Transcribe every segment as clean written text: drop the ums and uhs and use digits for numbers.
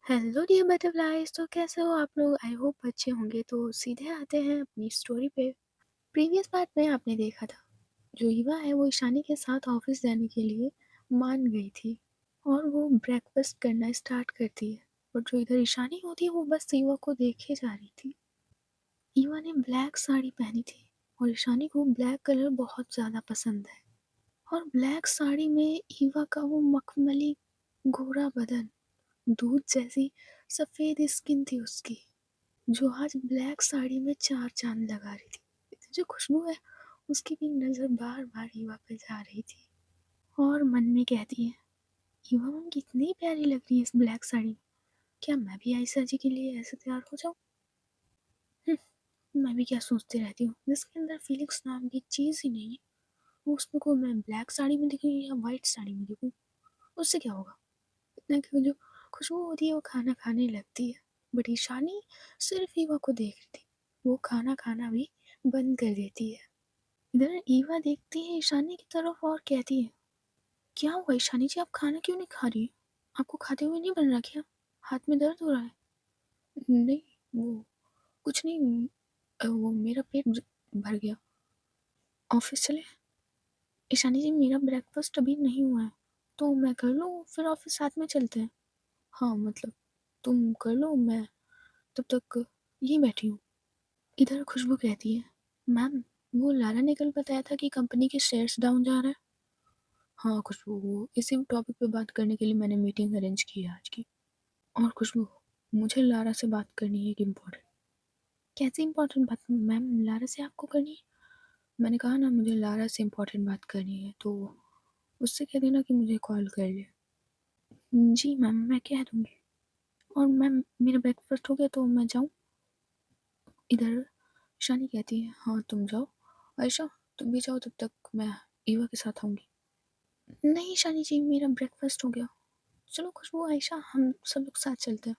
Hello dear butterflies. तो कैसे हो आप लोग? आई होप अच्छे होंगे। तो सीधे आते हैं अपनी स्टोरी पे। प्रीवियस पार्ट में आपने देखा था जो ईवा है वो ईशानी के साथ ऑफिस जाने के लिए मान गई थी और वो ब्रेकफास्ट करना स्टार्ट करती है। और जो इधर ईशानी होती है वो बस ईवा को देखे जा रही थी। ईवा ने ब्लैक साड़ी पहनी थी और ईशानी को ब्लैक कलर बहुत ज़्यादा पसंद है। और ब्लैक साड़ी में ईवा का वो मखमली गोरा बदन, दूध जैसी सफ़ेद स्किन थी उसकी, जो आज ब्लैक साड़ी में चार चांद लगा रही थी। जो खुशबू है उसकी भी नज़र बार बार ईवा पे जा रही थी और मन में कहती है, ईवा मैम कितनी प्यारी लग रही है इस ब्लैक साड़ी में। क्या मैं भी आयशा जी के लिए ऐसे तैयार हो जाऊँ? मैं भी क्या सोचती रहती हूँ, जिसके अंदर फीलिंग्स नाम की चीज़ ही नहीं है वो उसमें को मैं ब्लैक साड़ी में दिखूँ या वाइट साड़ी में दिखूँ, उससे क्या होगा। इतना कि जो खुशबू होती है वो खाना खाने लगती है। बट ईशानी सिर्फ ईवा को देख रही थी, वो खाना खाना भी बंद कर देती है। इधर ईवा देखती है ईशानी की तरफ और कहती है, क्या हुआ ईशानी जी, आप खाना क्यों नहीं खा रही? आपको खाते हुए नहीं बन रहा क्या? हाथ में दर्द हो रहा है? नहीं, वो कुछ नहीं। वो मेरा पेट भर गया। ऑफिस चले? ईशानी जी मेरा ब्रेकफास्ट अभी नहीं हुआ है, तो मैं कर लूँ फिर ऑफिस साथ में चलते हैं। हाँ मतलब तुम कर लो, मैं तब तक यहीं बैठी हूँ। इधर खुशबू कहती है, मैम वो लारा ने कल बताया था कि कंपनी के शेयर्स डाउन जा रहा है। हाँ खुशबू, वो इसी टॉपिक पे बात करने के लिए मैंने मीटिंग अरेंज की है आज की। और खुशबू, मुझे लारा से बात करनी है एक इम्पोर्टेंट। कैसी इम्पोर्टेंट बात मैम लारा से आपको करनी है? मैंने कहा ना मुझे लारा से इम्पोर्टेंट बात करनी है, तो उससे कह देना कि मुझे कॉल कर ले। जी मैम मैं कह दूँगी। और मैम मेरा ब्रेकफास्ट हो गया तो मैं जाऊँ? इधर शानी कहती है, हाँ तुम जाओ। आयशा तुम भी जाओ, तब तक मैं ईवा के साथ आऊँगी। नहीं शानी जी मेरा ब्रेकफास्ट हो गया। चलो खुशबू आयशा हम सब लोग साथ चलते हैं।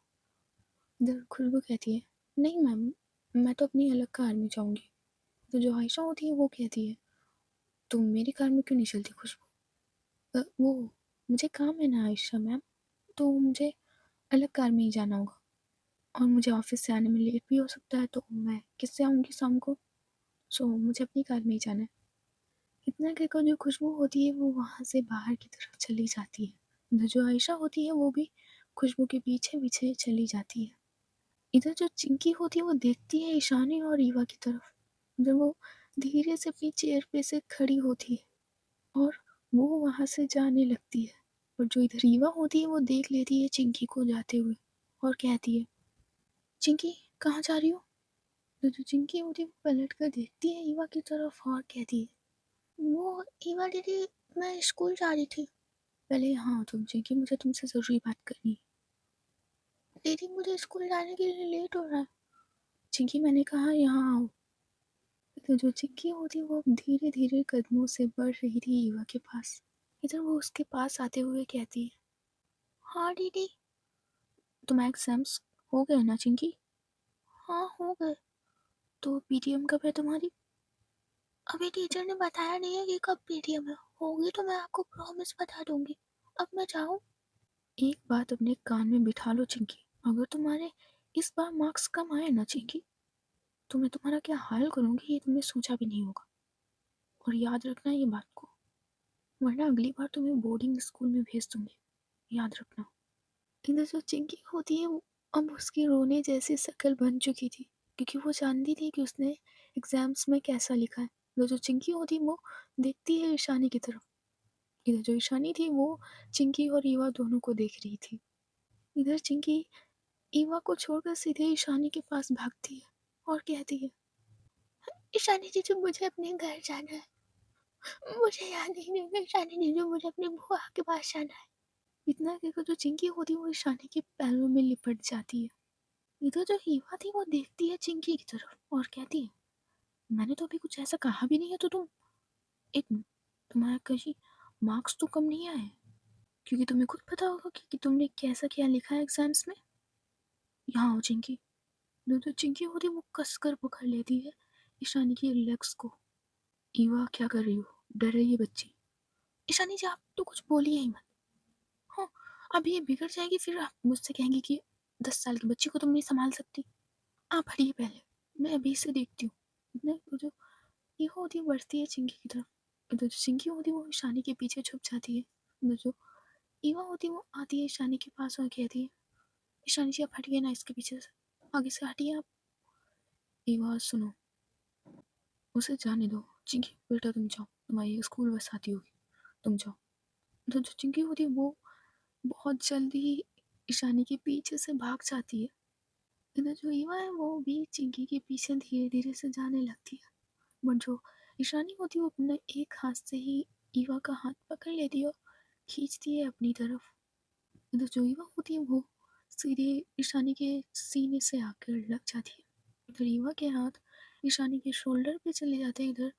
इधर खुशबू कहती है, नहीं मैम मैं तो अपनी अलग कार में जाऊँगी। तो जो आयशा होती है वो कहती है, तुम मेरी कार में क्यों नहीं चलती खुशबू? वो मुझे काम है ना आयशा मैम, तो मुझे अलग कार में ही जाना होगा और मुझे ऑफिस से आने में लेट भी हो सकता है, तो मैं किससे आऊँगी शाम को? सो मुझे अपनी कार में ही जाना है। इतना कहकर जो खुशबू होती है वो वहाँ से बाहर की तरफ चली जाती है। इधर जो आयशा होती है वो भी खुशबू के पीछे पीछे चली जाती है। इधर जो चिंकी होती है वो देखती है ईशानी और ईवा की तरफ। जब वो धीरे से अपनी चेयर पे से खड़ी होती है और वो वहाँ से जाने लगती है। और जो इधर ईवा होती है वो देख लेती है चिंकी को जाते हुए और कहती है, चिंकी कहाँ जा रही हो? तो जो चिंकी होती है वो पलट कर देखती है ईवा की तरफ और कहती है, वो ईवा दीदी मैं स्कूल जा रही थी। पहले हाँ तुम चिंकी, मुझे तुमसे ज़रूरी बात करनी है। दीदी मुझे स्कूल जाने के लिए लेट हो रहा है। चिंकी मैंने कहा यहाँ आओ। तो जो चिंकी होती है वो धीरे धीरे कदमों से बढ़ रही थी ईवा के पास। इधर वो उसके पास आते हुए कहती है, हाँ दीदी। तुम्हारे एग्जाम्स हो गए ना चिंकी? हाँ हो गए। तो पीटीएम कब है तुम्हारी? अभी टीचर ने बताया नहीं है कि कब पीटीएम है, होगी तो मैं आपको प्रॉमिस बता दूंगी। अब मैं जाऊँ? एक बात अपने कान में बिठा लो चिंकी, अगर तुम्हारे इस बार मार्क्स कम आए ना चिंकी, तो मैं तुम्हारा क्या हाल करूँगी ये तुमने सोचा भी नहीं होगा। और याद रखना ये बात को, वरना अगली बार तुम्हें बोर्डिंग स्कूल में भेज दूंगी, याद रखना। इधर जो चिंकी होती है वो अब उसकी रोने जैसी शक्ल बन चुकी थी, क्योंकि वो जानती थी कि उसने एग्जाम्स में कैसा लिखा है। तो जो चिंकी होती वो देखती है ईशानी की तरफ। इधर जो ईशानी थी वो चिंकी और ईवा दोनों को देख रही थी। इधर चिंकी ईवा को छोड़कर सीधे ईशानी के पास भागती है और कहती है, ईशानी जीजू मुझे अपने घर जाना है। मुझे याद ही नहीं है ईशानी जीजू, मुझे अपनी बुआ के पास जाना है। इतना कहकर जो चिंकी होती है वो ईशानी के पैरों में लिपट जाती है। इधर जो ईवा थी वो देखती है चिंकी की तरफ और कहती है, मैंने तो अभी कुछ ऐसा कहा भी नहीं है, तो तुम एक मिनट, तुम्हारा कहीं मार्क्स तो कम नहीं आए? क्योंकि तुम्हें खुद पता होगा कि तुमने कैसा क्या लिखा है एग्जाम्स में। यहाँ हो चिंकी। जो चिंकी होती है वो कसकर पकड़ लेती है ईशानी की लेग्स को। ईवा क्या कर रही हो? डर रही है बच्ची। ईशानी जी आप तो कुछ बोलिए ही मत। हाँ अभी ये बिगड़ जाएगी फिर आप मुझसे कहेंगी कि 10 साल की बच्ची को तुम नहीं संभाल सकती? आप हटिए पहले, मैं अभी से देखती हूँ। इतने वो जो ये होती है बढ़ती है चिंकी की तरफ। इधर जो चिंकी होती है वो ईशानी के पीछे छुप जाती है। इधर जो ईवा होती है वो आती है ईशानी के पास और कहती है, ईशानी जी आप हटिए ना इसके पीछे से, आगे से हटिए आप। ईवा सुनो, उसे जाने दो। चिंकी बेटा तुम जाओ, तुम्हारी स्कूल बस आती होगी, तुम जाओ। तो जो चिंकी होती है वो बहुत जल्दी ईशानी के पीछे से भाग जाती है। इधर जो ईवा है वो भी चिंकी के पीछे धीरे धीरे से जाने लगती है। बट जो ईशानी होती है वो अपने एक हाथ से ही ईवा का हाथ पकड़ लेती है और खींचती है अपनी तरफ। इधर जो ईवा होती है वो सीधे ईशानी के सीने से आकर लग जाती है। इधर ईवा के हाथ ईशानी के शोल्डर पे चले जाते हैं। इधर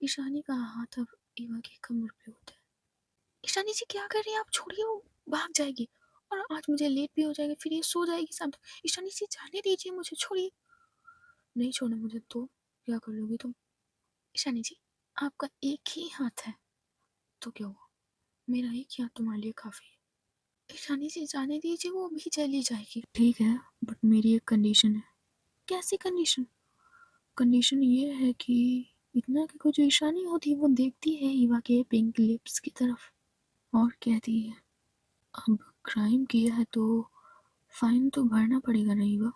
ईशानी का हाथ अब ईवा की कमर पे होता है। ईशानी जी क्या कर रही हैं आप? छोड़िए, वो भाग जाएगी और आज मुझे लेट भी हो जाएगा, फिर ये सो जाएगी शाम तक। ईशानी जी जाने दीजिए मुझे, छोड़िए। नहीं छोड़ना मुझे तो क्या कर लोगी तुम? ईशानी जी आपका एक ही हाथ है तो क्या हुआ, मेरा एक हाथ तुम्हारे लिए काफी है। ईशानी जी जाने दीजिए, वो भी चली जाएगी। ठीक है, बट मेरी एक कंडीशन है। कैसी कंडीशन? कंडीशन ये है कि इतना कि जो ईशानी होती है वो देखती है ईवा के पिंक लिप्स की तरफ और कहती है, अब क्राइम किया है तो फाइन तो भरना पड़ेगा ना ईवा।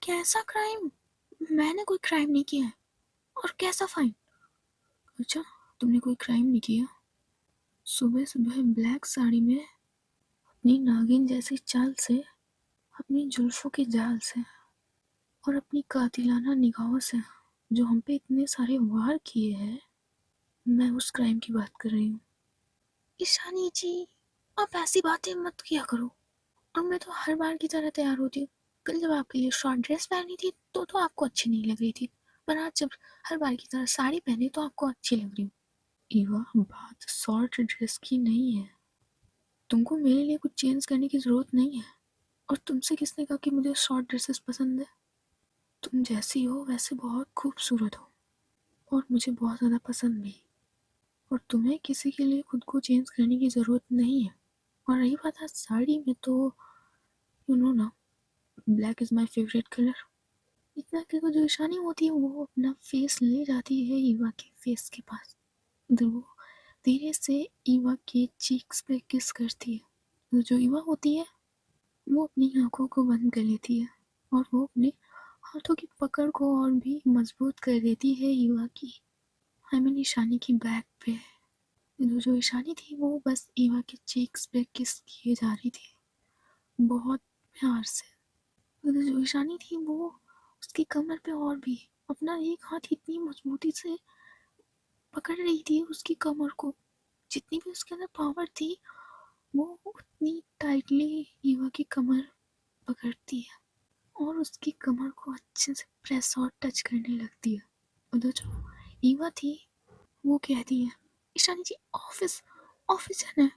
कैसा क्राइम? मैंने कोई क्राइम नहीं किया है, और कैसा फाइन? अच्छा, तुमने कोई क्राइम नहीं किया? सुबह सुबह ब्लैक साड़ी में अपनी नागिन जैसी चाल से, अपनी जुल्फों के जाल से और अपनी कातिलाना निगाहों से जो हम पे इतने सारे वार किए हैं, मैं उस क्राइम की बात कर रही हूँ। ईशानी जी आप ऐसी बातें मत किया करो, और मैं तो हर बार की तरह तैयार होती हूँ। कल जब आपके लिए शॉर्ट ड्रेस पहनी थी तो आपको अच्छी नहीं लग रही थी, पर आज जब हर बार की तरह साड़ी पहनी तो आपको अच्छी लग रही हूँ। ईवा बात शॉर्ट ड्रेस की नहीं है, तुमको मेरे लिए कुछ चेंज करने की जरूरत नहीं है। और तुमसे किसने कहा कि मुझे शॉर्ट ड्रेसेस पसंद है? तुम जैसी हो वैसे बहुत खूबसूरत हो और मुझे बहुत ज़्यादा पसंद भी। और तुम्हें किसी के लिए खुद को चेंज करने की ज़रूरत नहीं है। और रही बात है साड़ी में, तो यू नो ना, black is my favourite colour. इतना कि जो ईशानी होती है वो अपना फेस ले जाती है ईवा के फेस के पास। इधर वो धीरे से ईवा के चीक्स पे किस करती है। तो जो ईवा होती है वो अपनी आंखों को बंद कर लेती है और वो अपने हाथों की पकड़ को और भी मजबूत कर देती है ईवा की। आई मीन ईशानी की बैक पे। जो ईशानी थी वो बस ईवा के चीक्स पे किस किए जा रही थी बहुत प्यार से। जो ईशानी थी वो उसकी कमर पे और भी अपना एक हाथ इतनी मजबूती से पकड़ रही थी उसकी कमर को। जितनी भी उसके अंदर पावर थी वो उतनी टाइटली ईवा की कमर पकड़ती है और उसकी कमर को अच्छे से प्रेस और टच करने लगती है। उधर जो ईवा थी वो कहती है, ईशानी जी ऑफिस ऑफिस जाना है।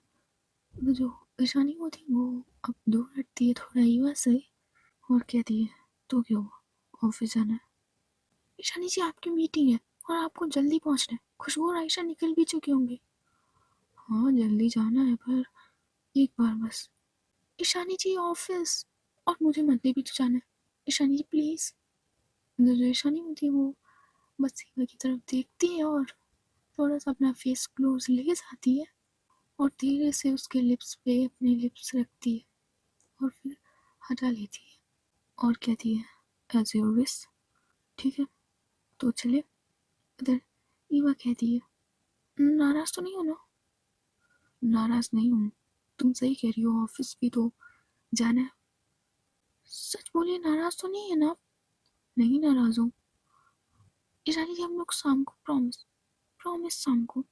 उधर जो ईशानी वो थी वो अब दूर हटती है थोड़ा ईवा से और कहती है, तो क्या हुआ, ऑफिस जाना है? ईशानी जी आपकी मीटिंग है और आपको जल्दी पहुंचना है। खुशबू और आयशा निकल भी चुके होंगे। हाँ जल्दी जाना है, पर एक बार बस। ईशानी जी ऑफिस, और मुझे मंदिर भी तो जाना है। ईशानी जी प्लीज। जो ईशानी होती है वो बस सीमा की तरफ देखती है और थोड़ा सा अपना फेस क्लोज ले जाती है और धीरे से उसके लिप्स पे अपने लिप्स रखती है और फिर हटा लेती है और कहती है, एज योर विश। ठीक है तो चले। इधर ईवा कहती है, नाराज तो नहीं हो ना? नाराज नहीं हूँ, तुम सही कह रही हो, ऑफिस भी तो जाना है। सच बोलिए, नाराज तो नहीं है ना? नहीं नाराज हूँ। ईशानी जी हम लोग शाम को, प्रॉमिस प्रॉमिस शाम को।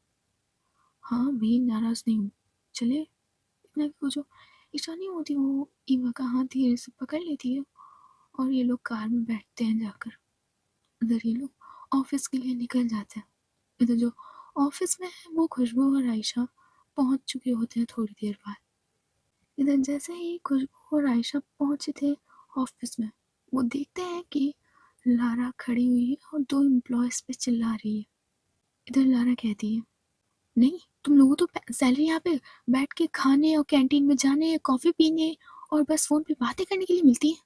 हाँ भी नाराज नहीं हूँ, चले। इतना कि वो जो ईशानी होती है वो ईवा का हाथ धीरे से पकड़ लेती है और ये लोग कार में बैठते हैं जाकर। इधर ये लोग ऑफिस के लिए निकल जाते हैं। इधर जो ऑफिस में है वो खुशबू और आयशा पहुंच चुके होते हैं थोड़ी देर बाद। इधर जैसे ही खुशबू और आयशा पहुंचे थे ऑफिस में, वो देखते हैं कि लारा खड़ी हुई है और दो एम्प्लॉयज पे चिल्ला रही है। इधर लारा कहती है, नहीं तुम लोगों तो सैलरी यहाँ पे बैठ के खाने और कैंटीन में जाने, कॉफ़ी पीने और बस फ़ोन पे बातें करने के लिए मिलती है।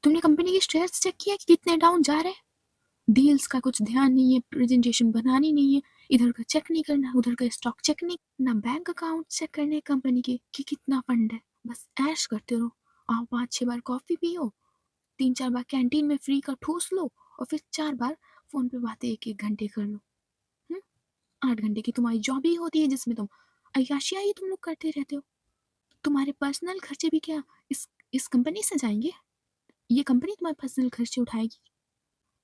तुमने कंपनी के शेयर्स चेक किया कि कितने डाउन जा रहे हैं? डील्स का कुछ ध्यान नहीं है, प्रेजेंटेशन बनानी नहीं है, इधर का चेक नहीं करना, उधर का स्टॉक चेक नहीं ना, बैंक अकाउंट चेक करने कंपनी के कि कितना फंड है। बस ऐश करते रहो। आओ 5-6 बार कॉफ़ी पियो, 3-4 बार कैंटीन में फ्री का ठूस लो और फिर 4 बार फ़ोन पे बातें 1-1 घंटे कर लो। 8 घंटे की तुम्हारी जॉब ही होती है जिसमें तुम अय्याशियाँ ही तुम लोग करते रहते हो। तुम्हारे पर्सनल खर्चे भी क्या इस कंपनी से जाएँगे? ये कंपनी तुम्हारे पर्सनल खर्चे उठाएगी?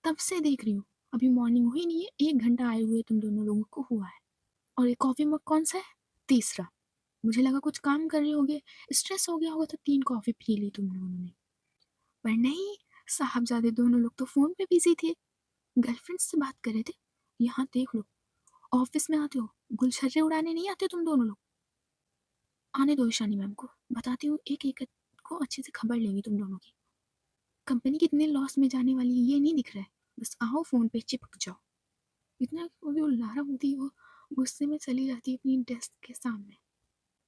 तब से देख रही हूँ, अभी मॉर्निंग हुई नहीं है, 1 घंटा आए हुए तुम दोनों लोगों को हुआ है। और ये कॉफ़ी मग कौन-सा है? तीसरा। मुझे लगा कुछ काम कर रहे होगे, स्ट्रेस हो गया होगा तो 3 कॉफ़ी पी ली तुम लोगों ने। पर नहीं, साहबज़ादे दोनों लोग तो फ़ोन पे बिज़ी थे, गर्लफ्रेंड्स से बात कर रहे थे। यहाँ देख लो, ऑफ़िस में आते हो, गुलछर्रे उड़ाने नहीं आते तुम दोनों लोग। आने दो ईशानी मैम को, बताती हूँ एक-एक को अच्छे से खबर लेंगी तुम दोनों की। कंपनी कितने लॉस में जाने वाली है ये नहीं दिख रहा है, बस आओ फ़ोन पे चिपक जाओ। इतना वो जो लारा होती है वो गुस्से में चली जाती है अपनी डेस्क के सामने।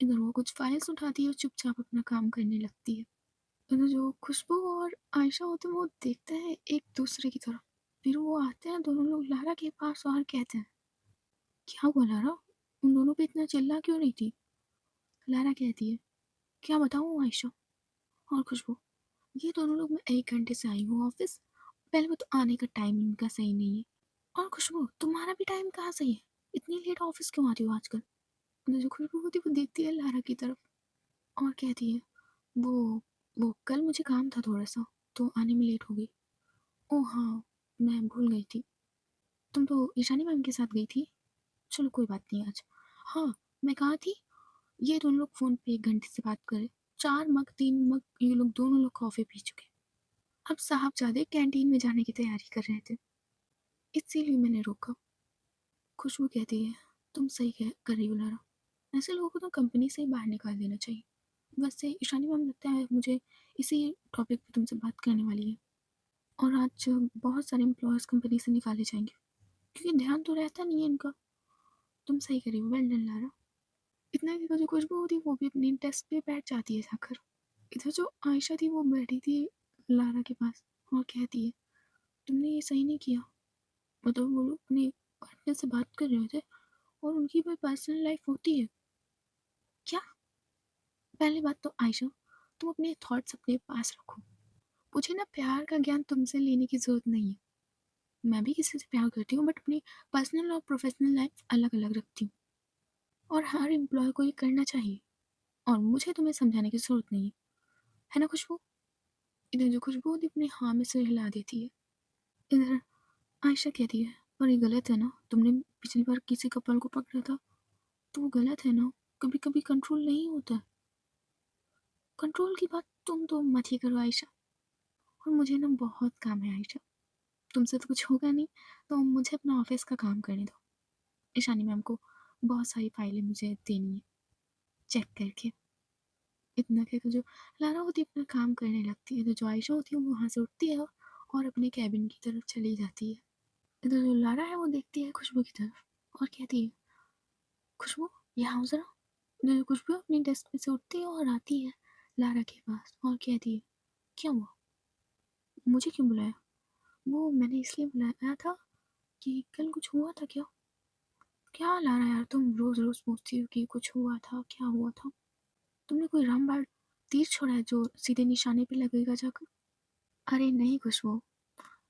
इधर वो कुछ फाइल्स उठाती है और चुपचाप अपना काम करने लगती है। इधर जो खुशबू और आयशा होते हैं वो देखते हैं एक दूसरे की तरफ। फिर वो आते हैं दोनों लोग लारा के पास और कहते हैं, क्या हुआ लारा, उन दोनों पे इतना चिल्ला क्यों रही थी? लारा कहती है, क्या बताऊँ आयशा और खुशबू, ये दोनों लोग, मैं 1 घंटे से आई हूँ ऑफिस, पहले वो तो आने का टाइम इनका सही नहीं है। और खुशबू तुम्हारा भी टाइम कहाँ सही है, इतनी लेट ऑफिस क्यों आती हो आजकल? जो खुशबू होती है वो देखती है लारा की तरफ और कहती है, वो कल मुझे काम था थोड़ा सा तो आने में लेट हो गई। ओह हाँ, मैं भूल गई थी, तुम तो ईशानी मैम के साथ गई थी। चलो कोई बात नहीं आज। हाँ, मैं कहाँ थी, ये दोनों लोग फ़ोन पे 1 घंटे से बात करे, 4 मग 3 मग ये लोग दोनों लोग कॉफ़ी पी चुके। अब साहबजादे कैंटीन में जाने की तैयारी कर रहे थे, इसीलिए मैंने रोका। खुशबू कहती है, तुम सही कर रही हो लारा, ऐसे लोगों को तो कंपनी से ही बाहर निकाल देना चाहिए। वैसे ईशानी मैम लगता है मुझे इसी टॉपिक पे तुमसे बात करने वाली है, और आज बहुत सारे एम्प्लॉयज़ कंपनी से निकाले जाएंगे क्योंकि ध्यान तो रहता नहीं है इनका। तुम सही करी हो, वेल डन लारा। इतना की जो खुशबू होती है वो भी अपनी डेस्क पे बैठ जाती है जाकर। इधर जो आयशा थी वो बैठी थी लारा के पास और कहती है, तुमने ये सही नहीं किया। मतलब वो लोग अपने पार्टनर से बात कर रहे थे और उनकी कोई पर्सनल लाइफ होती है क्या? पहली बात तो आयशा, तुम अपने थॉट्स अपने पास रखो। मुझे ना प्यार का ज्ञान तुमसे लेने की ज़रूरत नहीं है। मैं भी किसी से प्यार करती हूँ बट अपनी पर्सनल और प्रोफेशनल लाइफ अलग अलग रखती हूँ, और हर एम्प्लॉय को ये करना चाहिए, और मुझे तुम्हें समझाने की ज़रूरत नहीं है ना खुशबू? इधर जो खुशबू होती है अपने हाँ में सिर हिला देती है। इधर आयशा कहती है, पर ये गलत है ना, तुमने पिछली बार किसी कपल को पकड़ा था तो वो गलत है ना, कभी कभी कंट्रोल नहीं होता। कंट्रोल की बात तुम तो मत ही करो आयशा, और मुझे ना बहुत काम है आयशा, तुमसे तो कुछ होगा नहीं, तो मुझे अपना ऑफिस का काम करने दो। ईशानी मैम को बहुत सारी फाइलें मुझे देनी है चेक करके। इतना कहकर जो लारा होती है अपना काम करने लगती है, तो जो आयशा होती है वो वहाँ से उठती है और अपने कैबिन की तरफ चली जाती है। इधर जो लारा है वो देखती है खुशबू की तरफ और कहती है, खुशबू यहाँ आओ जरा। इधर जो खुशबू अपनी डेस्क पे से उठती है और आती है लारा के पास और कहती है, क्या हुआ, मुझे क्यों बुलाया? वो मैंने इसलिए बुलाया था कि कल कुछ हुआ था क्या? क्या लारा यार, तुम रोज रोज पूछती हो कि कुछ हुआ था, क्या हुआ था? तुमने कोई रामबाण तीर छोड़ा है जो सीधे निशाने पे लगेगा जाकर? अरे नहीं खुशबू,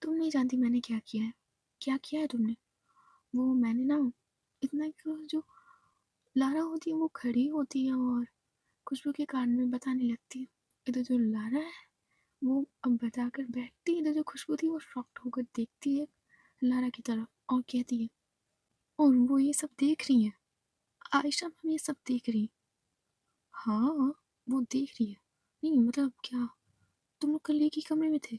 तुम नहीं जानती मैंने क्या किया है। क्या किया है तुमने? वो मैंने ना, इतना कि जो लारा होती है वो खड़ी होती है और खुशबू के कान में बताने लगती है। इधर जो लारा है वो अब बताकर बैठती है, इधर जो खुशबू थी वो शॉक्ड होकर देखती है लारा की तरफ और कहती है, और वो ये सब देख रही है, आयशा मैम ये सब देख रही है? हाँ, वो देख रही है। नहीं मतलब क्या, तुम लोग कल एक ही कमरे में थे?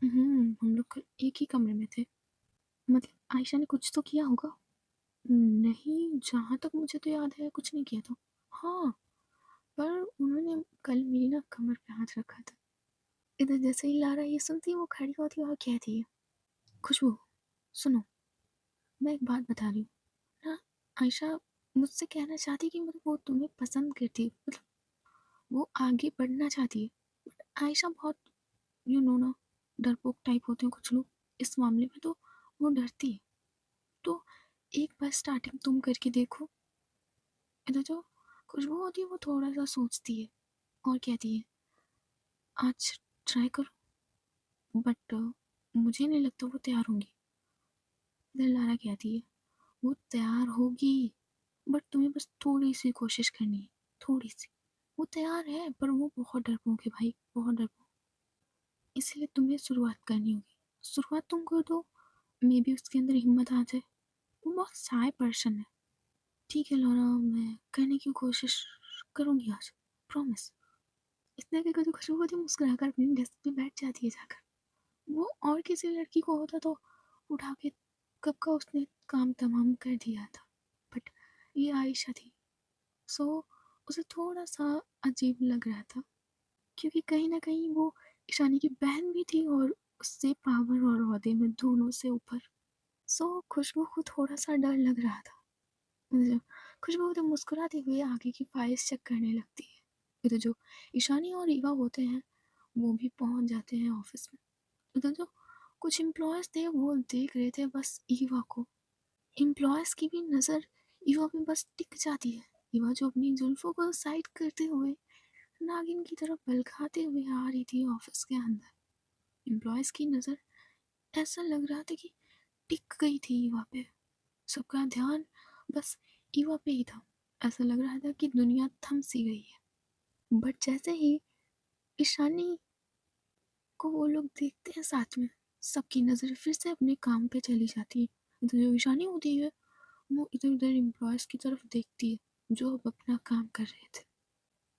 हम लोग कल एक ही कमरे में थे। मतलब आयशा ने कुछ तो किया होगा? नहीं, जहाँ तक मुझे तो याद है कुछ नहीं किया था। हाँ, पर उन्होंने कल मेरी ना कमर पे हाथ रखा था। इधर जैसे ही लारा ये सुनती है वो खड़ी होती है और कहती है, खुशबू सुनो, मैं एक बात बता रही हूँ ना, आयशा मुझसे कहना चाहती कि मतलब वो तुम्हें पसंद करती, मतलब वो आगे बढ़ना चाहती है। बट आयशा बहुत यू नो ना डरपोक टाइप होते हैं कुछ लोग, इस मामले में तो वो डरती है। तो एक बार स्टार्टिंग तुम करके देखो। इधर जो खुशबू होती है वो थोड़ा सा सोचती है और कहती है आज ट्राई करो, बट मुझे नहीं लगता वो तैयार होंगी। इधर लारा कहती है वो तैयार होगी, बट तुम्हें बस थोड़ी सी कोशिश करनी है, थोड़ी सी। वो तैयार है पर वो बहुत डरपोक है भाई, बहुत डरपोक। इसलिए तुम्हें शुरुआत करनी होगी। शुरुआत तुम कर दो, मे बी उसके अंदर हिम्मत आ जाए। वो बहुत शाय पर्सन है। ठीक है लौरा, मैं करने की कोशिश करूँगी आज, प्रॉमिस। इतने के कभी खुशबू होती मुस्कुरा कर अपनी डेस्क पे बैठ जाती है जाकर। वो और किसी लड़की को होता तो उठा के कब का उसने काम तमाम कर दिया था, बट ये आयशा थी। सो उसे थोड़ा सा अजीब लग रहा था, क्योंकि कहीं ना कहीं वो ईशानी की बहन भी थी और उससे पावर और ओहदे में दोनों से ऊपर। सो खुशबू को थोड़ा सा डर लग रहा था। मतलब खुशबू तो मुस्कुराते हुए आगे की फाइल्स चेक करने लगती है। इधर जो ईशानी और ईवा होते हैं वो भी पहुंच जाते हैं ऑफिस में। उधर जो कुछ एम्प्लॉयज़ थे वो देख रहे थे बस ईवा को। एम्प्लॉयज़ की भी नज़र ईवा पे बस टिक जाती है। ईवा जो अपनी जुल्फों को साइड करते हुए नागिन की तरफ बल खाते हुए आ रही थी ऑफिस के अंदर। एम्प्लॉयज़ की नज़र ऐसा लग रहा था कि टिक गई थी ईवा पे। सबका ध्यान बस ईवा पे ही था। ऐसा लग रहा था कि दुनिया थम सी गई है। बट जैसे ही ईशानी को वो लोग देखते हैं साथ में, सबकी नज़र फिर से अपने काम पे चली जाती है। इधर जो ईशानी होती है वो इधर उधर एम्प्लॉयज़ की तरफ देखती है जो अब अपना काम कर रहे थे।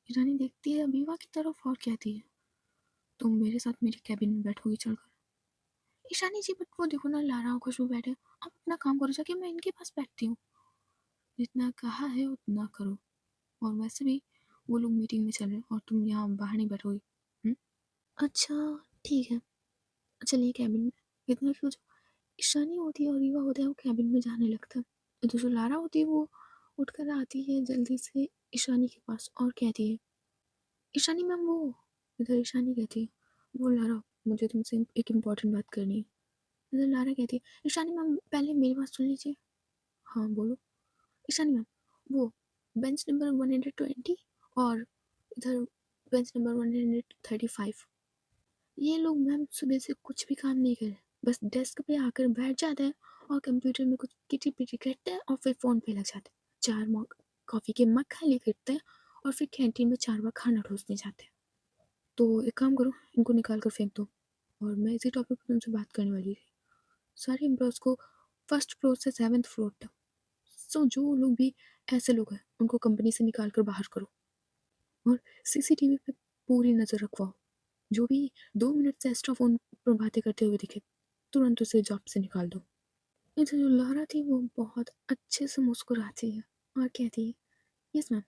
ईशानी देखती है अबीवा की तरफ और कहती है तुम मेरे साथ मेरी कैबिन में बैठोगी चलकर। ईशानी जी बट वो देखो ना लारा और खुशबू बैठे, आप अपना काम करो जाके, मैं इनके पास बैठती हूँ। जितना कहा है उतना करो, और वैसे भी वो लोग मीटिंग में चल रहे हैं और तुम यहाँ बाहर नहीं बैठोगी। हुँ? अच्छा, ठीक है, चलिए कैबिन में। इतना क्यों जो ईशानी होती है और रीवा होता है वो कैबिन में जाने लगता है। तो जो लारा होती है वो उठकर आती है जल्दी से ईशानी के पास और कहती है ईशानी मैम वो। इधर ईशानी कहती है वो लारा, मुझे तुमसे एक इम्पॉर्टेंट बात करनी है। इधर लारा कहती है ईशानी मैम पहले मेरी बात सुन लीजिए। हाँ बोलो। ईशानी मैम वो बेंच नंबर 120 और इधर बेंच नंबर 135, ये लोग मैम सुबह से कुछ भी काम नहीं कर रहे, बस डेस्क पे आकर बैठ जाते हैं और कंप्यूटर में कुछ किटी पिटी करते हैं और फिर फ़ोन पे लग जाते हैं। 4 मग कॉफ़ी के मग खाली करते हैं और फिर कैंटीन में 4 बार खाना ठूँसने जाते हैं। तो एक काम करो, इनको निकाल कर फेंक दो। और मैं इसी टॉपिक पे तुमसे बात करने वाली थी। सारे एम्प्लॉइज़ को फर्स्ट फ्लोर से 7th फ्लोर तक, सो जो लोग भी ऐसे लोग हैं उनको कंपनी से निकाल कर बाहर करो और सीसीटीवी पे पूरी नज़र रखवाओ। जो भी 2 मिनट से एक्स्ट्रा फ़ोन पर बातें करते हुए दिखे, तुरंत उसे जॉब से निकाल दो। इधर जो लारा थी वो बहुत अच्छे से मुस्कुराती है और कहती है यस मैम।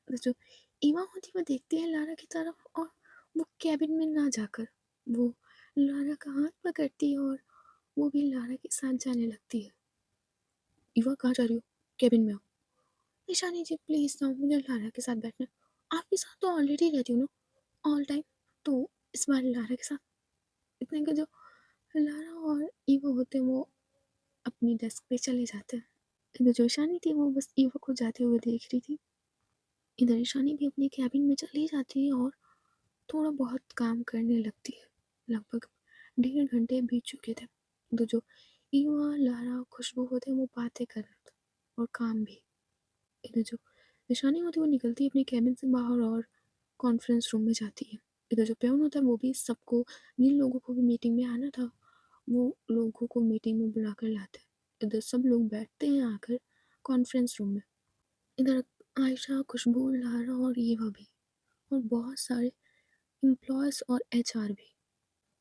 जो ईमा होती है वो देखती है लारा की तरफ और वो कैबिन में ना जाकर वो लारा का हाथ पकड़ती है और वो भी लारा के साथ जाने लगती है। ईवा कहाँ जा रही हो? कैबिन में आओ। ईशानी जी प्लीज़ ना, मुझे लारा के साथ बैठना है। आपके साथ तो ऑलरेडी रहती हूँ ना ऑल टाइम, तो इस बार लारा के साथ। इतने का जो लारा और ईवा होते हैं वो अपनी डेस्क पे चले जाते हैं। इधर जो ईशानी थी वो बस ईवा को जाते हुए देख रही थी। इधर ईशानी भी अपनी कैबिन में चली जाती है और थोड़ा बहुत काम करने लगती है। लगभग 1.5 घंटे बीत चुके थे। तो जो ईवा लारा खुशबू होते हैं वो बातें कर रहे थे और काम भी। इधर जो ईशानी होती है वो निकलती है अपनी कैबिन से बाहर और कॉन्फ्रेंस रूम में जाती है। इधर जो पेन होता है वो भी सबको, जिन लोगों को भी मीटिंग में आना था वो लोगों को मीटिंग में बुला कर लाते हैं। इधर सब लोग बैठते हैं आकर कॉन्फ्रेंस रूम में। इधर आयशा, खुशबू, लारा और ईवा भी और बहुत सारे एम्प्लॉयज़ और एचआर भी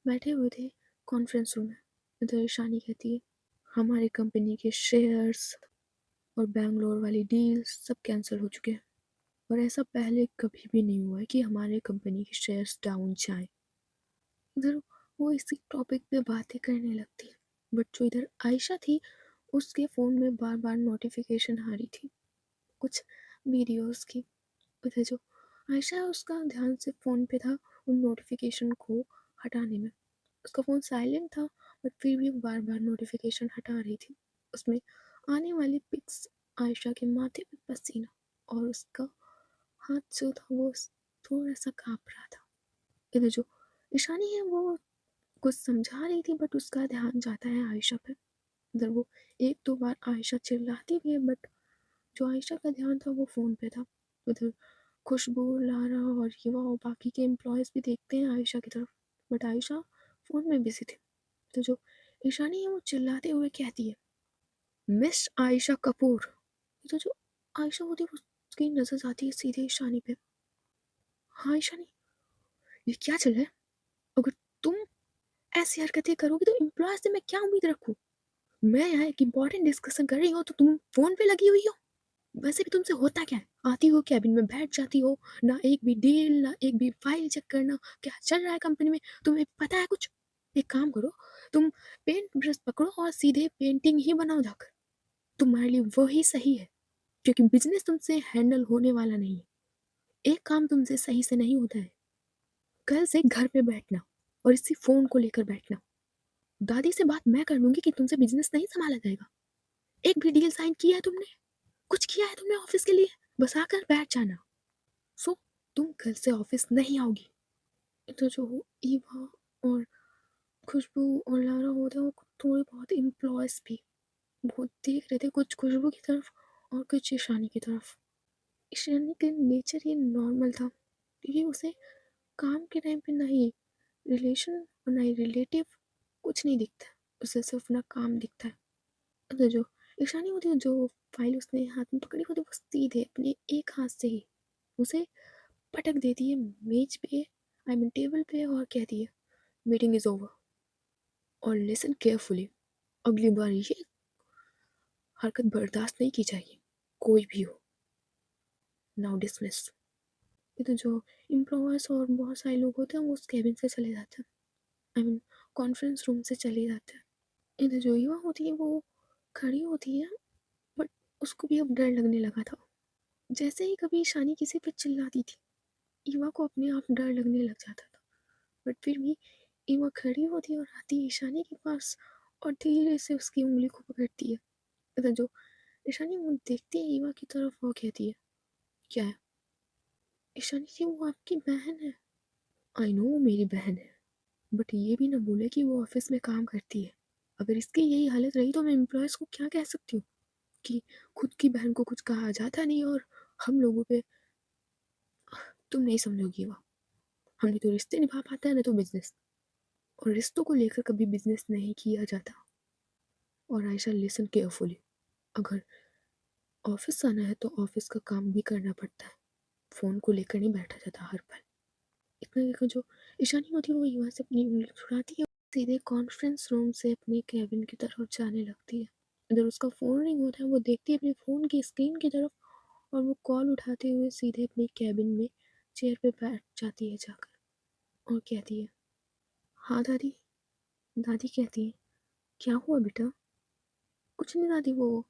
बैठे हुए थे कॉन्फ्रेंस रूम में। इधर ईशानी कहती है हमारी कंपनी के शेयर्स और बैंगलोर वाली डील्स सब कैंसिल हो चुके हैं, और ऐसा पहले कभी भी नहीं हुआ है कि हमारे कंपनी के शेयर्स डाउन जाएं। इधर वो इसी टॉपिक पे बातें करने लगती है, बट जो इधर आयशा थी उसके फ़ोन में बार बार नोटिफिकेशन आ रही थी कुछ वीडियोस की। उधर जो आयशा उसका ध्यान सिर्फ फ़ोन पे था, उन नोटिफिकेशन को हटाने में। उसका फ़ोन साइलेंट था, बट फिर भी वो बार बार नोटिफिकेशन हटा रही थी। उसमें आने वाली पिक्स, आयशा के माथे पे पसीना, और उसका हाथ जो था वो थोड़ा सा काँप रहा था। इधर जो ईशानी है वो कुछ समझा रही थी, बट उसका ध्यान जाता है आयशा पे। इधर वो एक दो बार आयशा चिल्लाती भी है, बट जो आयशा का ध्यान था वो फ़ोन पे था। उधर खुशबू, लारा और युवा और बाकी के एम्प्लॉयज़ भी देखते हैं आयशा की तरफ, बट आयशा फ़ोन में बिज़ी थी। तो जो ईशानी है वो चिल्लाते हुए कहती है, मिस आयशा कपूर। तो जो आयशा होती है उसकी नज़र जाती है सीधे ईशानी पे। हाँ ईशानी, ये क्या चल रहा है? अगर तुम ऐसी हरकतें करोगी तो एम्प्लॉय से मैं क्या उम्मीद रखूँ? मैं यहाँ एक इम्पोर्टेंट डिस्कशन कर रही हूँ तो तुम फ़ोन पे लगी हुई हो। वैसे भी तुमसे होता क्या है? आती हो कैबिन में बैठ जाती हो, ना एक भी डील, ना एक भी फाइल चेक करना, क्या चल रहा है कंपनी में, तुम्हें पता है कुछ? एक काम करो, तुम पेंट ब्रश पकड़ो और सीधे पेंटिंग ही बनाओ जाकर। तुम्हारे लिए वही सही है, क्योंकि बिज़नेस तुमसे हैंडल होने वाला नहीं है। एक काम तुमसे सही से नहीं होता है। कल से घर पे बैठना और इसी फ़ोन को लेकर बैठना। दादी से बात मैं कर लूँगी कि तुमसे बिज़नेस नहीं सँभाला जाएगा। एक भी डील साइन किया है तुमने? कुछ किया है तुमने ऑफ़िस के लिए? बस आकर बैठ जाना। सो तुम कल से ऑफिस नहीं आओगी। तो जो ईवा और खुशबू और लारा होते हैं वो थोड़े बहुत एम्प्लॉयज़ भी वो देख रहे थे, कुछ खुशबू की तरफ और कुछ ईशानी की तरफ। ईशानी का नेचर ये नॉर्मल था, क्योंकि उसे काम के टाइम पे ना ही रिलेशन और ना ही रिलेटिव कुछ नहीं दिखता, उसे सिर्फ ना काम दिखता है। तो जो ईशानी होती है, जो फाइल उसने हाथ में पकड़ी होती है वो सीधे अपने एक हाथ से ही उसे पटक देती है मेज पे, आई मीन टेबल पे, और कहती है, मीटिंग इज ओवर और लिसन केयरफुली। अगली बार ये हरकत बर्दाश्त नहीं की जाएगी, कोई भी हो। Now dismiss. ये तो जो एम्प्लॉयर्स और बहुत सारे लोग होते हैं वो उस केबिन से चले जाते हैं, आई मीन कॉन्फ्रेंस रूम से चले जाते हैं। इधर जो युवा होती है वो खड़ी होती है, बट उसको भी अब डर लगने लगा था। जैसे ही कभी शानी किसी पे चिल्लाती थी, ईवा को अपने आप डर लगने लग जाता था, बट फिर भी ईवा खड़ी होती है और आती है ईशानी के पास और धीरे से उसकी उंगली को पकड़ती है। इधर जो ईशानी वो देखती है ईवा की तरफ, वो कहती है, क्या है? ईशानी जी वो आपकी बहन है। आई नो वो मेरी बहन है, बट ये भी ना बोले कि वो ऑफिस में काम करती है। अगर इसकी यही हालत रही तो मैं एम्प्लॉयज़ को क्या कह सकती हूँ कि खुद की बहन को कुछ कहा जाता नहीं और हम लोगों पे। तुम नहीं समझोगी ईवा, हमने तो रिश्ते निभा पाता है ना तो बिजनेस, और रिश्तों को लेकर कभी बिजनेस नहीं किया जाता। और आयशा लिसन केयरफुली, अगर ऑफिस आना है तो ऑफिस का काम भी करना पड़ता है, फ़ोन को लेकर नहीं बैठा जाता हर पल। इतना देखो, जो ईशानी होती है वो युवा से अपनी उंगली छुड़ाती है, सीधे कॉन्फ्रेंस रूम से अपने कैबिन की तरफ जाने लगती है। इधर उसका फ़ोन रिंग होता है, वो देखती है अपने फ़ोन की स्क्रीन की तरफ, और वो कॉल उठाते हुए सीधे अपने कैबिन में चेयर पे बैठ जाती है जाकर, और कहती है, हाँ दादी। दादी कहती है, क्या हुआ बेटा? कुछ नहीं दादी, वो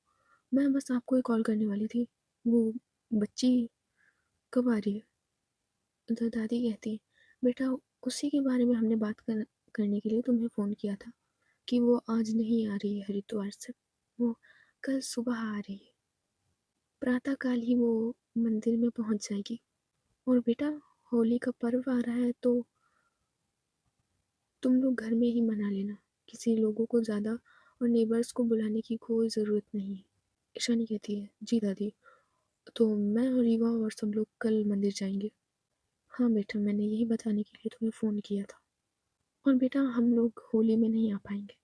मैं बस आपको ही कॉल करने वाली थी, वो बच्ची कब आ रही है? तो दादी कहती है, बेटा उसी के बारे में हमने करने के लिए तुम्हें फ़ोन किया था, कि वो आज नहीं आ रही है हरिद्वार से, वो कल सुबह आ रही है, प्रातःकाल ही वो मंदिर में पहुंच जाएगी। और बेटा होली का पर्व आ रहा है तो तुम लोग घर में ही मना लेना, किसी लोगों को ज़्यादा और नेबर्स को बुलाने की कोई ज़रूरत नहीं है। ईशानी कहती है, जी दादी, तो मैं और रीवा और सब लोग कल मंदिर जाएंगे। हाँ बेटा, मैंने यही बताने के लिए तुम्हें फ़ोन किया था। और बेटा हम लोग होली में नहीं आ पाएंगे,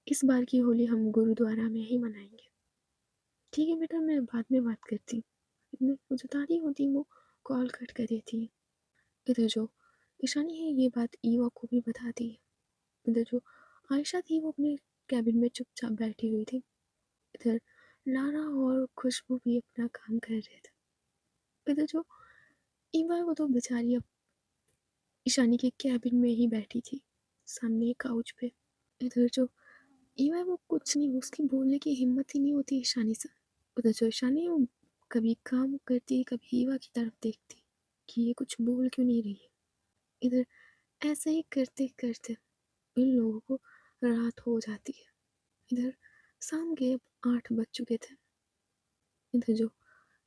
इस बार की होली हम गुरुद्वारा में ही मनाएंगे। ठीक है बेटा, मैं बाद में बात करती हूँ। इतने वो जो दादी होती वो कॉल कट कर देती है। इधर जो ईशानी है ये बात ईवा को भी बताती है। इधर जो आयशा थी वो अपने कैबिन में चुपचाप बैठी हुई थी। इधर लारा और खुशबू भी अपना काम कर रहे थे। इधर जो ईवा वो तो बेचारी अब ईशानी के कैबिन में ही बैठी थी, सामने काउच पे। इधर जो ईवा वो कुछ नहीं, उसकी बोलने की हिम्मत ही नहीं होती ईशानी से। उधर जो ईशानी वो कभी काम करती, कभी ईवा की तरफ देखती। कि ये कुछ बोल क्यों नहीं रही है। इधर ऐसे ही करते-करते इन लोगों को रात हो जाती है। इधर शाम के 8 बज चुके थे। इधर जो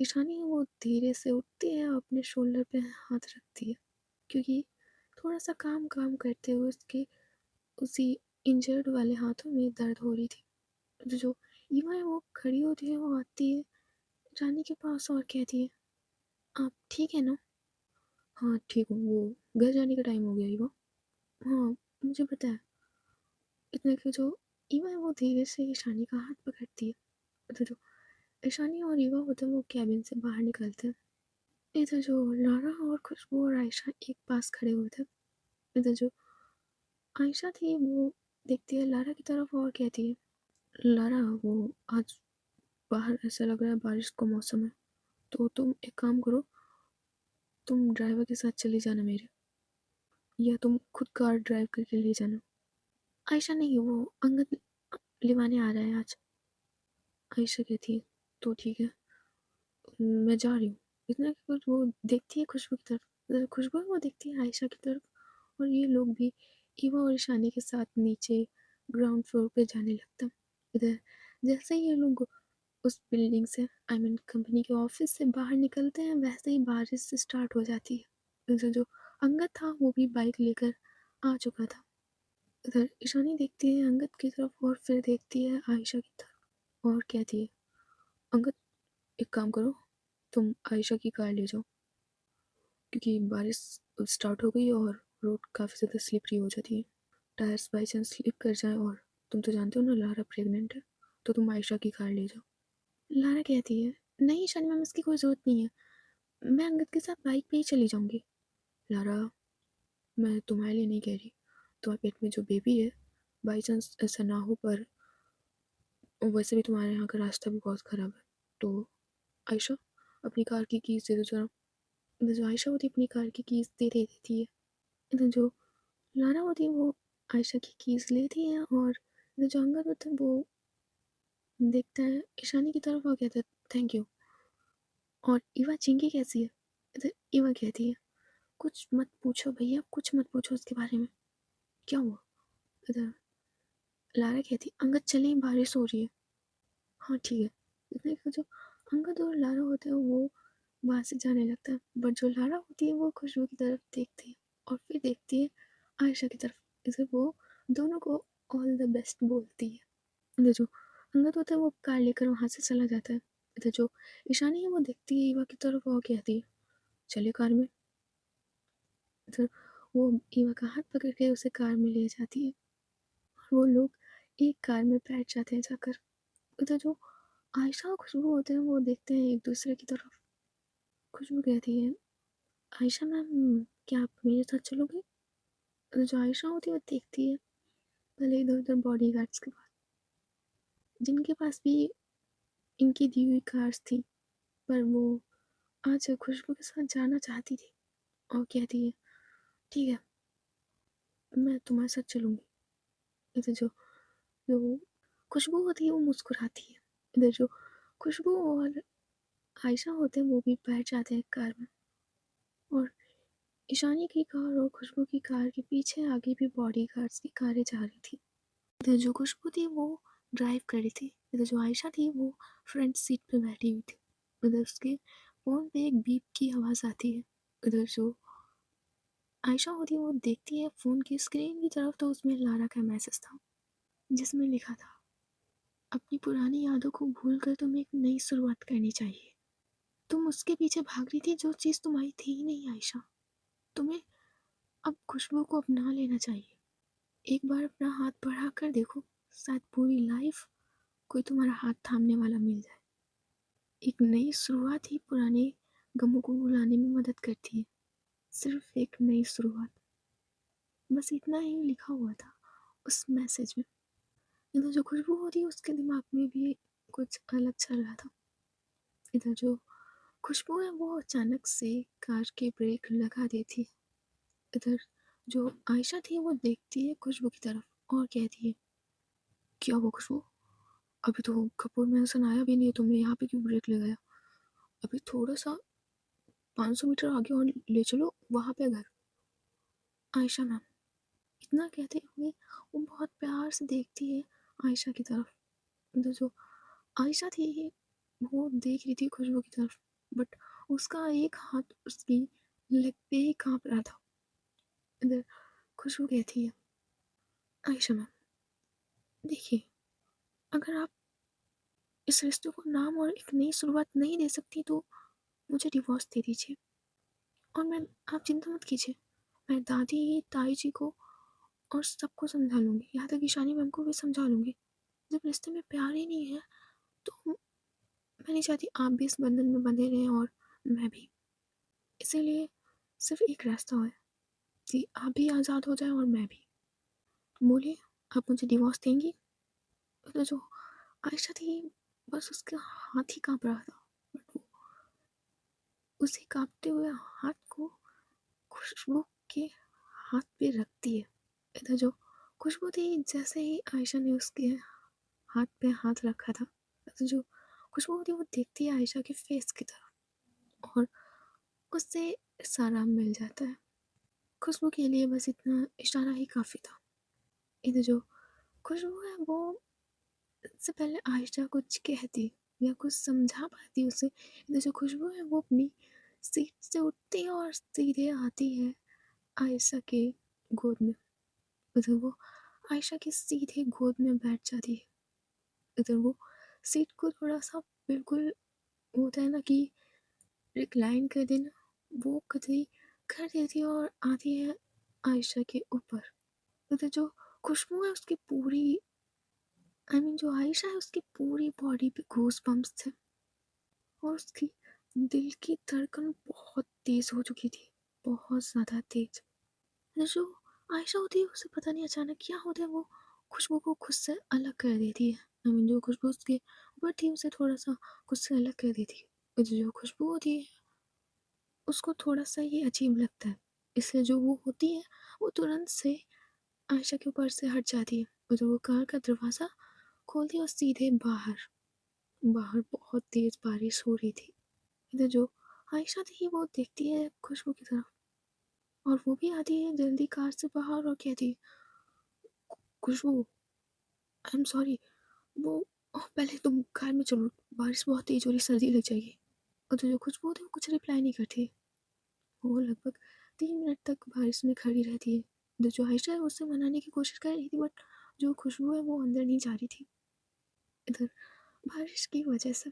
ईशानी है वो धीरे से उठती है और अपने शोल्डर पे हाथ रखती है, क्योंकि थोड़ा-सा काम-काम करते हुए उसके उसी इंजर्ड वाले हाथों में दर्द हो रही थी। तो जो ईवा है वो खड़ी होती है, वो आती है रानी के पास और कहती है, "आप ठीक है ना?" "हाँ, ठीक हूँ, वो घर जाने का टाइम हो गया ईवा।" "हाँ, मुझे पता है।" इतने में जो ईवा है वो धीरे से ईशानी का हाथ पकड़ती है। तो जो ईशानी और ईवा होते हैं वो केबिन से बाहर निकलते हैं। इधर जो लारा और खुशबू और आयशा एक पास खड़े हुए थे। इधर जो आयशा थी वो देखती है लारा की तरफ और कहती है, "लारा, वो आज बाहर ऐसा लग रहा है बारिश का मौसम है, तो तुम एक काम करो, तुम ड्राइवर के साथ चली जाना मेरे, या तुम खुद कार ड्राइव करके ले जाना।" आयशा नहीं, वो अंगद लिवाने आ रहा है आज। आयशा कहती है, "तो ठीक है, मैं जा रही हूँ।" इतना कुछ वो देखती है खुशबू की तरफ, खुशबू वो देखती है आयशा की तरफ, और ये लोग भी ईवा और ईशानी के साथ नीचे ग्राउंड फ्लोर पे जाने लगता है। इधर जैसे ही ये लोग उस बिल्डिंग से, आई मीन कंपनी के ऑफिस से बाहर निकलते हैं, वैसे ही बारिश से स्टार्ट हो जाती है। इधर जो अंगद था वो भी बाइक लेकर आ चुका था। इधर ईशानी देखती है अंगद की तरफ और फिर देखती है आयशा की तरफ और कहती है, "अंगद, एक काम करो, तुम आयशा की कार ले जाओ, क्योंकि बारिश स्टार्ट हो गई है और रोड काफ़ी ज़्यादा स्लिपरी हो जाती है। टायर्स बाई चांस स्लिप कर जाए, और तुम तो जानते हो ना लारा प्रेग्नेंट है, तो तुम आयशा की कार ले जाओ।" लारा कहती है, "नहीं शानी मैम, इसकी कोई ज़रूरत नहीं है, मैं अंगद के साथ बाइक पे ही चली जाऊंगी।" "लारा, मैं तुम्हारे लिए नहीं कह रही, तुम्हारे पेट में जो बेबी है, बाई चांस ऐसा ना हो, पर वैसे भी तुम्हारे यहाँ का रास्ता भी बहुत ख़राब है, तो आयशा, अपनी कार की कीज़ दे दो ज़रा।" इधर जो आयशा होती है अपनी कार की कीज़ दे देती है। इधर जो लारा होती है वो आयशा की कीज़ लेती है, और इधर जो अंगद होता है वो देखता है ईशानी की तरफ और कहता है, "थैंक यू।" "और ईवा चिंकी कैसी है?" इधर ईवा कहती है, "कुछ मत पूछो भैया, कुछ मत पूछो उसके बारे में, क्या हुआ?" इधर लारा कहती, "अंगद चलें, बारिश हो रही है।" "हाँ ठीक है।" इतने को जो अंगद और लारा होते हैं वो वहाँ से जाने लगता है, बट जो लारा होती है वो खुशबू की तरफ देखती है और फिर देखती है आयशा की तरफ। इधर वो दोनों को ऑल द बेस्ट बोलती है। इधर जो अंगद होता है वो कार लेकर वहाँ से चला जाता है। इधर जो ईशानी है वो देखती है ईवा की तरफ और कहती है, "चले कार में।" इधर वो ईवा का हाथ पकड़ के उसे कार में ले जाती है, और वो लोग एक कार में बैठ जाते हैं जाकर। उधर जो आयशा और खुशबू होते हैं वो देखते हैं एक दूसरे की तरफ। खुशबू कहती है, "आयशा मैम, क्या आप मेरे साथ चलोगे?" तो जो आयशा होती है वो देखती है पहले इधर उधर बॉडी गार्ड्स के पास, जिनके पास भी इनकी दी हुई कार्स थी, पर वो आज खुशबू के साथ जाना चाहती थी और कहती है, "ठीक है, मैं तुम्हारे साथ चलूँगी।" इधर जो जो खुशबू होती है वो मुस्कुराती है। इधर जो खुशबू और आयशा होते हैं वो भी बैठ जाते हैं कार में, और ईशानी की कार और खुशबू की कार के पीछे आगे भी बॉडी गार्ड्स की कारें जा रही थी। इधर जो खुशबू थी वो ड्राइव कर रही थी, इधर जो आयशा थी वो फ्रंट सीट पे बैठी हुई थी। इधर उसके फ़ोन पे एक बीप की आवाज़ आती है। इधर जो आयशा होती है वो देखती है फ़ोन की स्क्रीन की तरफ, तो उसमें लारा का मैसेज था जिसमें लिखा था, "अपनी पुरानी यादों को भूल कर तुम्हें एक नई शुरुआत करनी चाहिए। तुम उसके पीछे भाग रही थी जो चीज़ तुम्हारी थी ही नहीं आयशा। तुम्हें अब खुशबू को अपना लेना चाहिए। एक बार अपना हाथ बढ़ा कर देखो, शायद पूरी लाइफ कोई तुम्हारा हाथ थामने वाला मिल जाए। एक नई शुरुआत ही पुराने गमों को भुलाने में मदद करती है। सिर्फ एक नई शुरुआत।" बस इतना ही लिखा हुआ था उस मैसेज में। इधर जो खुशबू होती है उसके दिमाग में भी कुछ अलग चल रहा था। इधर जो खुशबू है वो अचानक से कार की ब्रेक लगा देती है। इधर जो आयशा थी वो देखती है खुशबू की तरफ और कहती है, "क्या हुआ खुशबू? अभी तो कपूर मेंशन आया भी नहीं है, तुमने यहाँ पे क्यों ब्रेक लगाया? अभी थोड़ा सा 500 मीटर आगे और ले चलो, वहाँ पे घर। आयशा मैम, इतना कहते हुए वो बहुत प्यार से देखती है आयशा की तरफ। तो जो आयशा थी वो देख रही थी खुशबू की तरफ, बट उसका एक हाथ उसकी लेग पे ही काँप रहा था। इधर खुशबू कहती है, आयशा मैम देखिए, अगर आप इस रिश्ते को नाम और एक नई शुरुआत नहीं दे सकती तो मुझे डिवोर्स दे दीजिए। और मैं, आप चिंता मत कीजिए, मैं दादी, ताई जी को और सबको समझा लूँगी, यहाँ तक कि ईशानी मैम को भी समझा लूँगी। जब रिश्ते में प्यार ही नहीं है तो मैं नहीं चाहती आप भी इस बंधन में बंधे रहें और मैं भी। इसीलिए सिर्फ एक रास्ता है कि आप भी आज़ाद हो जाएं और मैं भी। बोलिए, आप मुझे डिवोर्स देंगी? तो जो आयशा थी, बस उसका हाथ ही काँप रहा था, बट वो उसी काँपते हुए हाथ को खुशबू के हाथ पे रखती है। इधर जो खुशबू थी, जैसे ही आयशा ने उसके हाथ पे हाथ रखा था, तो जो खुशबू थी वो देखती है आयशा के फेस की तरफ और उससे सारा मिल जाता है। खुशबू के लिए बस इतना इशारा ही काफ़ी था। इधर जो खुशबू है वो इससे पहले आयशा कुछ कहती या कुछ समझा पाती उसे, इधर जो खुशबू है वो अपनी सीट से उठती है और सीधे आती है आयशा के गोद में। उधर वो आयशा की सीधे गोद में बैठ जाती है। इधर वो सीट को थोड़ा-सा बिल्कुल, होता है ना कि रिक्लाइन कर देना, वो कतई कर देती है और आती है आयशा के ऊपर। उधर जो खुशबू है उसकी पूरी, जो आयशा है उसकी पूरी बॉडी पे गूज़बम्प्स थे और उसकी दिल की धड़कन बहुत तेज़ हो चुकी थी, बहुत ज़्यादा तेज़। जो आयशा होती है उसे पता नहीं अचानक क्या होता है, वो खुशबू को खुद से अलग कर देती है। जो खुशबू उसके ऊपर थी उसे थोड़ा-सा खुद से अलग कर देती है। और जो खुशबू होती है उसको थोड़ा-सा ये अजीब लगता है। इसलिए जो वो होती है वो तुरंत से आयशा के ऊपर से हट जाती है और जो वो कार का दरवाज़ा खोलती है और सीधे बाहर, बाहर बहुत तेज़ बारिश हो रही थी। इधर जो आयशा थी वो देखती है खुशबू की तरफ और वो भी आती है जल्दी कार से बाहर और कहती है, खुशबू, आई एम सॉरी, वो पहले तुम कार में चलो, बारिश बहुत तेज़ हो रही, सर्दी लग जाएगी। और तो जो खुशबू थी वो कुछ रिप्लाई नहीं करती। वो लगभग 3 मिनट तक बारिश में खड़ी रहती है। जो आयशा है उससे मनाने की कोशिश कर रही थी, बट जो खुशबू है वो अंदर नहीं जा रही थी। इधर बारिश की वजह से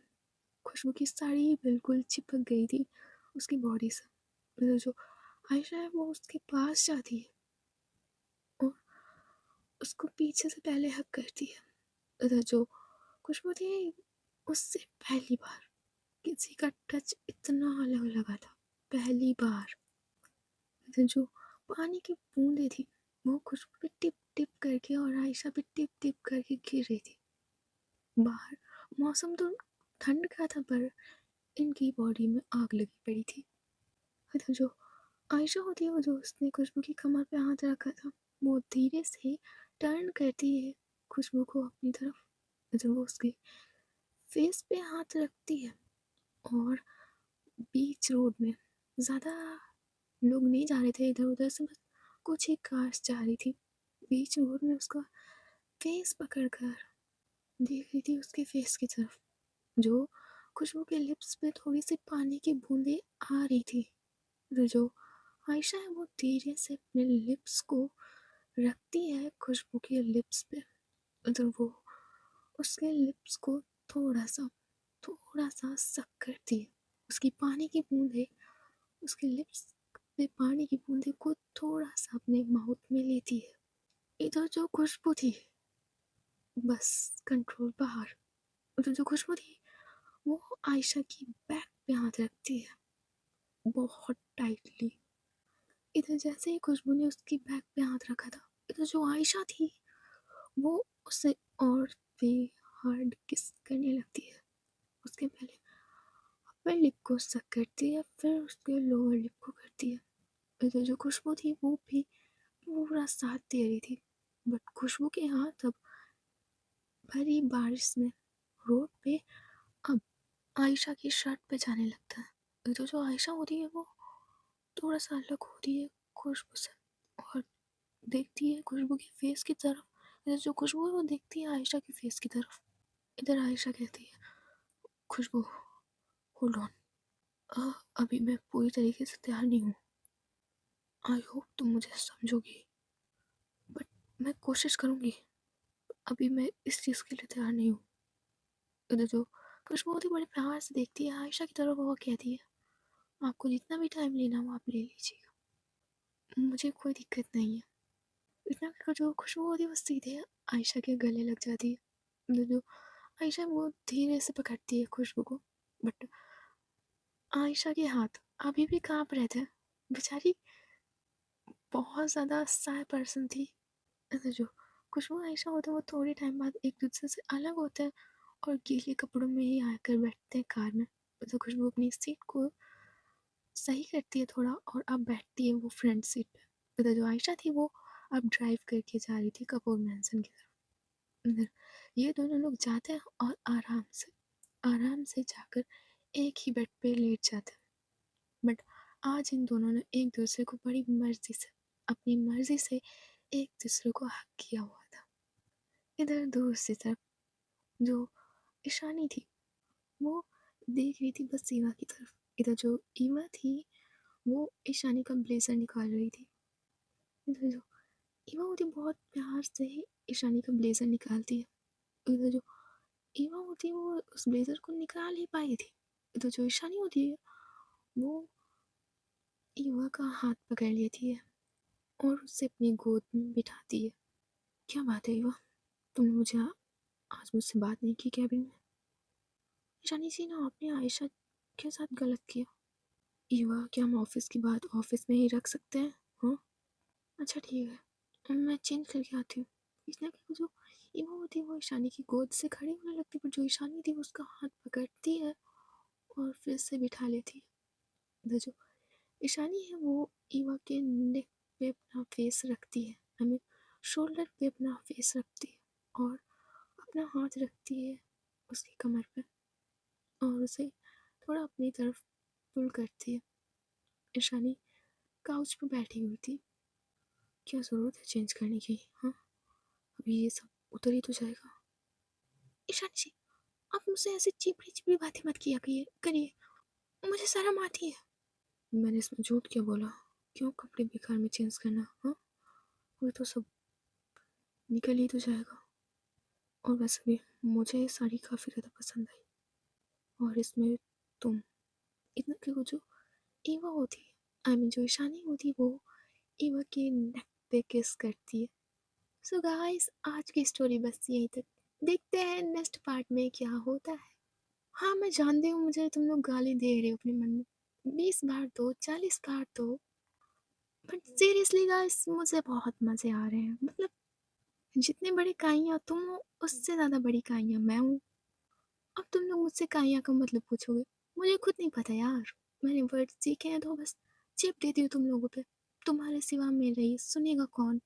खुशबू की साड़ी बिल्कुल चिपक गई थी उसकी बॉडी से। इधर जो आयशा है वो उसके पास जाती है और उसको पीछे से पहले हग करती है। इधर जो खुशबू थी उससे पहली बार किसी का टच इतना अलग लगा था, पहली बार। इधर जो पानी की बूंदें थी वो खुशबू पे टिप टिप करके और आयशा पे टिप टिप करके गिर रही थी। बाहर मौसम तो ठंड का था, पर इनकी बॉडी में आग लगी पड़ी थी। इधर जो आयशा होती है वो, जो उसने खुशबू की कमर पे हाथ रखा था, वो धीरे से टर्न करती है खुशबू को अपनी तरफ। इधर वो उसके फेस पे हाथ रखती है और बीच रोड में ज़्यादा लोग नहीं जा रहे थे इधर उधर से, बस कुछ ही कार्स जा रही थी। बीच रोड में उसका फेस पकड़ कर देख रही थी उसके फेस की तरफ, जो खुशबू के लिप्स पे थोड़ी सी पानी की बूंदें आ रही थी। तो जो आयशा है वो धीरे से अपने लिप्स को रखती है खुशबू के लिप्स पे। तो वो उसके लिप्स को थोड़ा सा सक करती है। उसकी पानी की बूंदें उसके लिप्स पे पानी की बूंदे को थोड़ा सा अपने माउथ में लेती है। इधर जो खुशबू थी, बस कंट्रोल बाहर। उधर जो खुशबू थी वो आयशा की बैक पे हाथ रखती है बहुत टाइटली। इधर जैसे ही खुशबू ने उसकी बैक पे हाथ रखा था, इधर जो आयशा थी वो उसे और भी हार्ड किस करने लगती है। उसके पहले अपर लिप को सक करती है, फिर उसके लोअर लिप को करती है। इधर जो खुशबू थी वो भी पूरा साथ दे रही थी, बट खुशबू के हाथ अब भरी बारिश में रोड पे अब आयशा की शर्ट पे जाने लगता है। तो जो आयशा होती है वो थोड़ा सा अलग होती है खुशबू से, और देखती है खुशबू के फेस की तरफ। इधर जो खुशबू है वो देखती है आयशा के फेस की तरफ। इधर आयशा कहती है, खुशबू होल्ड ऑन, अभी मैं पूरी तरीके से तैयार नहीं हूँ, आई होप तुम मुझे समझोगी, बट मैं कोशिश करूँगी, अभी मैं इस चीज़ के लिए तैयार नहीं हूँ। इधर जो खुशबू होती है बड़े प्यार से देखती है आयशा की तरफ और कहती है, आपको जितना भी टाइम लेना हो आप ले लीजिएगा, मुझे कोई दिक्कत नहीं है। इतना कहकर जो खुशबू होती है वो सीधे आयशा के गले लग जाती है। जो आयशा वो धीरे से पकड़ती है खुशबू को, बट आयशा के हाथ अभी भी कांप रहे थे। बेचारी बहुत ज़्यादा सहाय पर्सन थी। ऐसे जो खुशबू आयशा होते हैं वो थोड़े टाइम बाद एक दूसरे से अलग होते हैं और गीले कपड़ों में ही आकर बैठते हैं कार में। तो खुशबू अपनी सीट को सही करती है थोड़ा और अब बैठती है वो फ्रंट सीट पे। तो जो आयशा थी वो अब ड्राइव करके जा रही थी कपूर मैंसन की तरफ। इधर ये दोनों लोग जाते हैं और आराम से जाकर एक ही बेड पे लेट जाते हैं। बट आज इन दोनों ने एक दूसरे को बड़ी मर्जी से, अपनी मर्जी से एक दूसरे को हक किया हुआ था। इधर दूसरी तरफ जो ईशानी थी वो देख रही थी बस ईवा की तरफ। इधर जो ईवा थी वो ईशानी का ब्लेजर निकाल रही थी। इधर जो ईवा होती बहुत प्यार से ही ईशानी का ब्लेजर निकालती है। इधर जो ईवा होती है वो उस ब्लेजर को निकाल ही पाई थी। इधर जो ईशानी होती है वो ईवा का हाथ पकड़ लेती है और उसे अपनी गोद में बिठाती है। क्या बात है ईवा, तुमने मुझे आज मुझसे बात नहीं की कैबिन में? ईशानी जी ना आपने आयशा के साथ गलत किया। ईवा क्या हम ऑफिस की बात ऑफिस में ही रख सकते हैं? हाँ अच्छा ठीक है, मैं चेंज करके आती हूँ। इसने कि जो ईवा होती है वो ईशानी की गोद से खड़ी होने लगती है, पर जो ईशानी थी वो उसका हाथ पकड़ती है और फिर से बिठा लेती है। इधर जो ईशानी है वो ईवा के नेक पे अपना फेस रखती है, हमें शोल्डर पे अपना फेस रखती है और अपना हाथ रखती है उसकी कमर पे और उसे थोड़ा अपनी तरफ पुल करती है। ईशानी काउच पे बैठी हुई थी। क्या ज़रूरत है चेंज करने की? हाँ अभी ये सब उतर ही तो जाएगा। ईशानी जी आप मुझसे ऐसी चिपड़ी चिपड़ी बातें मत किया करिए, मुझे शर्म आती है। मैंने इसमें झूठ क्या बोला? क्यों कपड़े बेकार में चेंज करना? हाँ वो तो सब निकल ही तो जाएगा। और वैसे भी मुझे ये साड़ी काफ़ी ज़्यादा पसंद आई और इसमें तुम इतना क्यों जो ईवा होती है आई मीन जो ईशानी होती है वो ईवा के नेक पे किस करती है। सो गाइस आज की स्टोरी बस यहीं तक, देखते हैं नेक्स्ट पार्ट में क्या होता है। हाँ मैं जानती हूँ मुझे तुम लोग गाली दे रहे हो अपने मन में, 20 बार दो 40 बार दो, बट सीरियसली गाइस मुझे बहुत मज़े आ रहे हैं। मतलब जितनी बड़ी काइयाँ तुम हो उससे ज़्यादा बड़ी काइयाँ मैं हूँ। अब तुम लोग मुझसे काइयाँ का मतलब पूछोगे, मुझे खुद नहीं पता यार, मैंने वर्ड सीखे हैं तो बस चिप देती हूँ तुम लोगों पे। तुम्हारे सिवा मेरा ये सुनेगा कौन?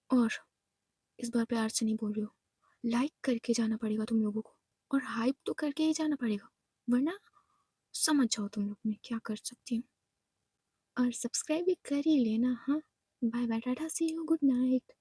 और इस बार प्यार से नहीं बोल रही हो, लाइक करके जाना पड़ेगा तुम लोगों को और हाइप तो करके ही जाना पड़ेगा, वरना समझ जाओ तुम लोग मैं क्या कर सकती हूँ। और सब्सक्राइब भी कर ही लेना। हाँ bye bye tata see you good night.